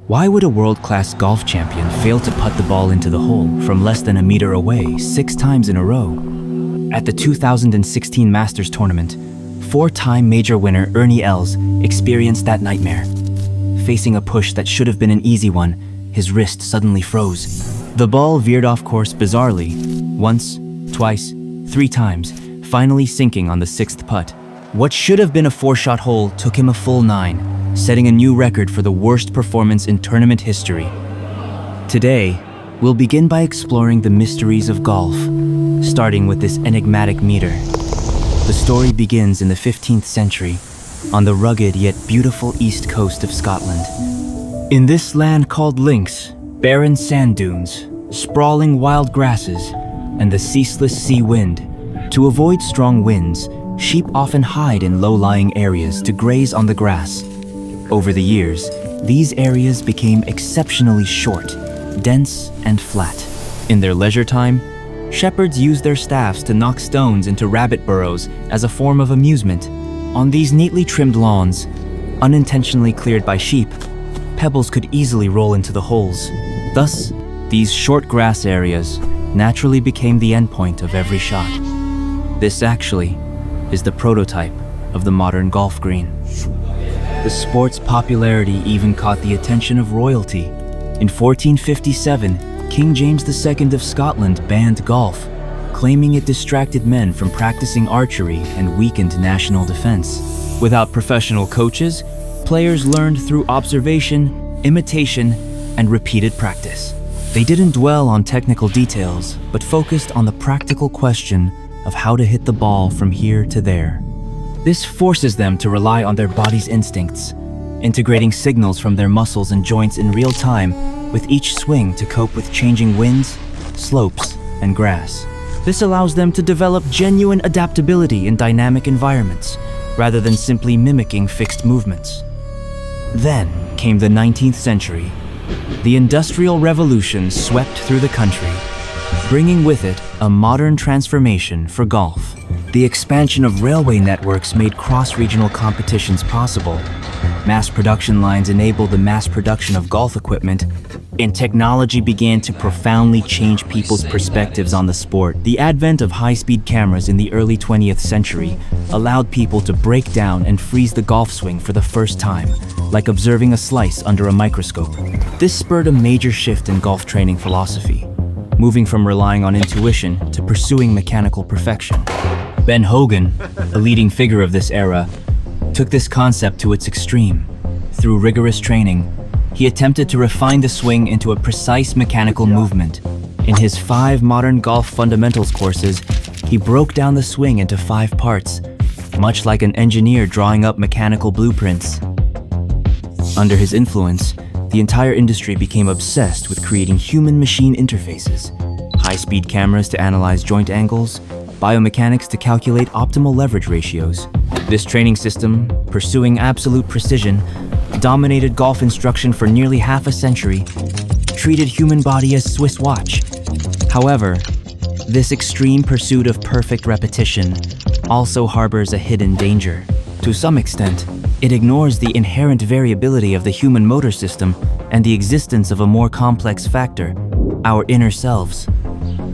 Why would a world-class golf champion fail to putt the ball into the hole from less than a meter away 6 times in a row? At the 2016 Masters tournament, 4-time major winner Ernie Els experienced that nightmare. Facing a push that should have been an easy one, his wrist suddenly froze. The ball veered off course bizarrely, once, twice, 3 times, finally sinking on the 6th putt. What should have been a 4-shot hole took him a full 9, setting a new record for the worst performance in tournament history. Today, we'll begin by exploring the mysteries of golf, starting with this enigmatic meter. The story begins in the 15th century, on the rugged yet beautiful east coast of Scotland. In this land called Links, barren sand dunes, sprawling wild grasses, and the ceaseless sea wind, to avoid strong winds, sheep often hide in low-lying areas to graze on the grass. Over the years, these areas became exceptionally short, dense, and flat. In their leisure time, shepherds used their staffs to knock stones into rabbit burrows as a form of amusement. On these neatly trimmed lawns, unintentionally cleared by sheep, pebbles could easily roll into the holes. Thus, these short grass areas naturally became the endpoint of every shot. This actually is the prototype of the modern golf green. The sport's popularity even caught the attention of royalty. In 1457, King James II of Scotland banned golf, claiming it distracted men from practicing archery and weakened national defense. Without professional coaches, players learned through observation, imitation, and repeated practice. They didn't dwell on technical details, but focused on the practical question of how to hit the ball from here to there. This forces them to rely on their body's instincts, integrating signals from their muscles and joints in real time with each swing to cope with changing winds, slopes, and grass. This allows them to develop genuine adaptability in dynamic environments, rather than simply mimicking fixed movements. Then came the 19th century. The Industrial Revolution swept through the country, bringing with it a modern transformation for golf. The expansion of railway networks made cross-regional competitions possible. Mass production lines enabled the mass production of golf equipment, and technology began to profoundly change people's perspectives on the sport. The advent of high-speed cameras in the early 20th century allowed people to break down and freeze the golf swing for the first time, like observing a slice under a microscope. This spurred a major shift in golf training philosophy, moving from relying on intuition to pursuing mechanical perfection. Ben Hogan, a leading figure of this era, took this concept to its extreme. Through rigorous training, he attempted to refine the swing into a precise mechanical movement. In his 5 modern golf fundamentals courses, he broke down the swing into 5 parts, much like an engineer drawing up mechanical blueprints. Under his influence, the entire industry became obsessed with creating human-machine interfaces, high-speed cameras to analyze joint angles, biomechanics to calculate optimal leverage ratios. This training system, pursuing absolute precision, dominated golf instruction for nearly half a century, treated human body as Swiss watch. However, this extreme pursuit of perfect repetition also harbors a hidden danger. To some extent, it ignores the inherent variability of the human motor system and the existence of a more complex factor, our inner selves.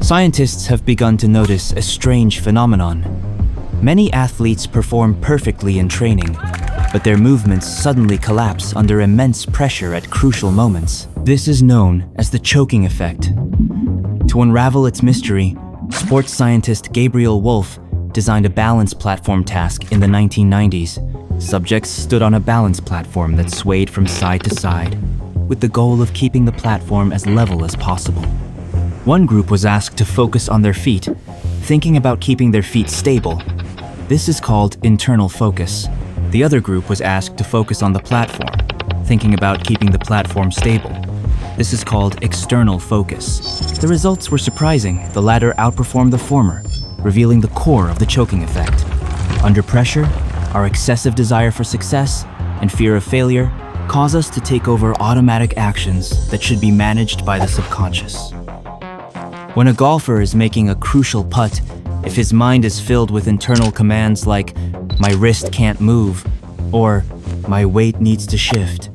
Scientists have begun to notice a strange phenomenon. Many athletes perform perfectly in training, but their movements suddenly collapse under immense pressure at crucial moments. This is known as the choking effect. To unravel its mystery, sports scientist Gabriel Wolf designed a balance platform task in the 1990s. Subjects stood on a balance platform that swayed from side to side, with the goal of keeping the platform as level as possible. One group was asked to focus on their feet, thinking about keeping their feet stable. This is called internal focus. The other group was asked to focus on the platform, thinking about keeping the platform stable. This is called external focus. The results were surprising. The latter outperformed the former, revealing the core of the choking effect. Under pressure, our excessive desire for success and fear of failure cause us to take over automatic actions that should be managed by the subconscious. When a golfer is making a crucial putt, if his mind is filled with internal commands like, "My wrist can't move," or "My weight needs to shift,"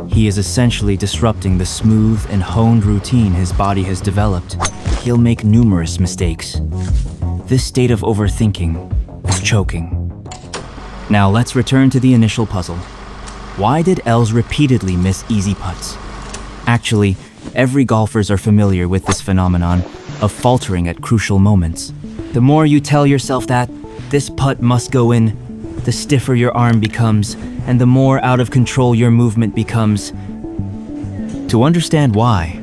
he He is essentially disrupting the smooth and honed routine his body has developed. He'll make numerous mistakes. This state of overthinking is choking. Now let's return to the initial puzzle. Why did Els repeatedly miss easy putts? Actually, every golfers are familiar with this phenomenon of faltering at crucial moments. The more you tell yourself that this putt must go in, the stiffer your arm becomes, and the more out of control your movement becomes. To understand why,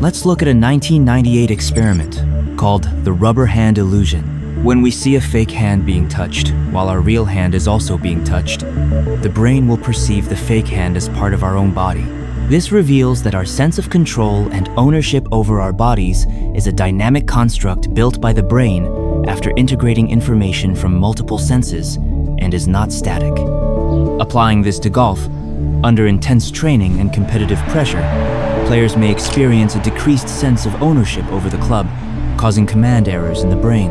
let's look at a 1998 experiment called the rubber hand illusion. When we see a fake hand being touched, while our real hand is also being touched, the brain will perceive the fake hand as part of our own body. This reveals that our sense of control and ownership over our bodies is a dynamic construct built by the brain after integrating information from multiple senses and is not static. Applying this to golf, under intense training and competitive pressure, players may experience a decreased sense of ownership over the club, causing command errors in the brain.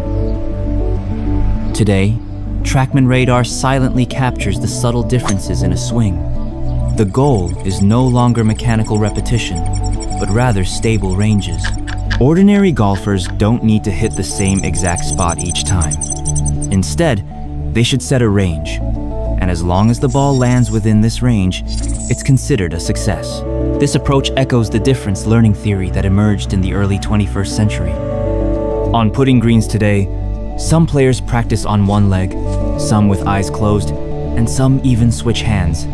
Today, TrackMan radar silently captures the subtle differences in a swing. The goal is no longer mechanical repetition, but rather stable ranges. Ordinary golfers don't need to hit the same exact spot each time. Instead, they should set a range, and as long as the ball lands within this range, it's considered a success. This approach echoes the difference learning theory that emerged in the early 21st century. On putting greens today, some players practice on one leg, some with eyes closed, and some even switch hands.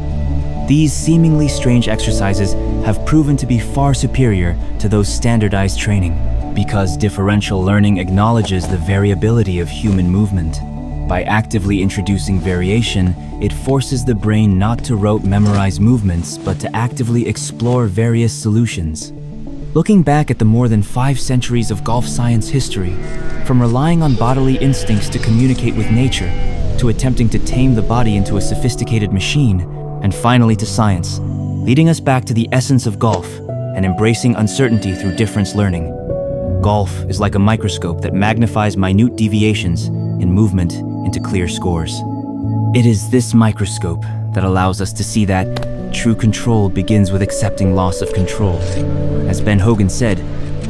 These seemingly strange exercises have proven to be far superior to those standardized training, because differential learning acknowledges the variability of human movement. By actively introducing variation, it forces the brain not to rote memorize movements, but to actively explore various solutions. Looking back at the more than 5 centuries of golf science history, from relying on bodily instincts to communicate with nature, to attempting to tame the body into a sophisticated machine, and finally to science, leading us back to the essence of golf and embracing uncertainty through difference learning. Golf is like a microscope that magnifies minute deviations in movement into clear scores. It is this microscope that allows us to see that true control begins with accepting loss of control. As Ben Hogan said,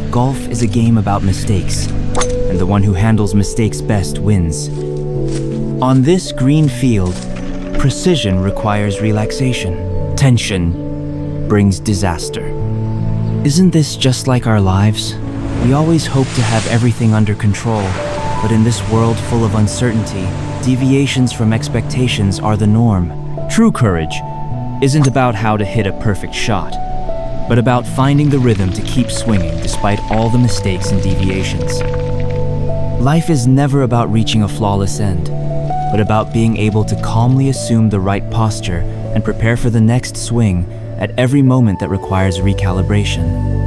golf is a game about mistakes, and the one who handles mistakes best wins. On this green field, precision requires relaxation. Tension brings disaster. Isn't this just like our lives? We always hope to have everything under control, but in this world full of uncertainty, deviations from expectations are the norm. True courage isn't about how to hit a perfect shot, but about finding the rhythm to keep swinging despite all the mistakes and deviations. Life is never about reaching a flawless end, but about being able to calmly assume the right posture and prepare for the next swing at every moment that requires recalibration.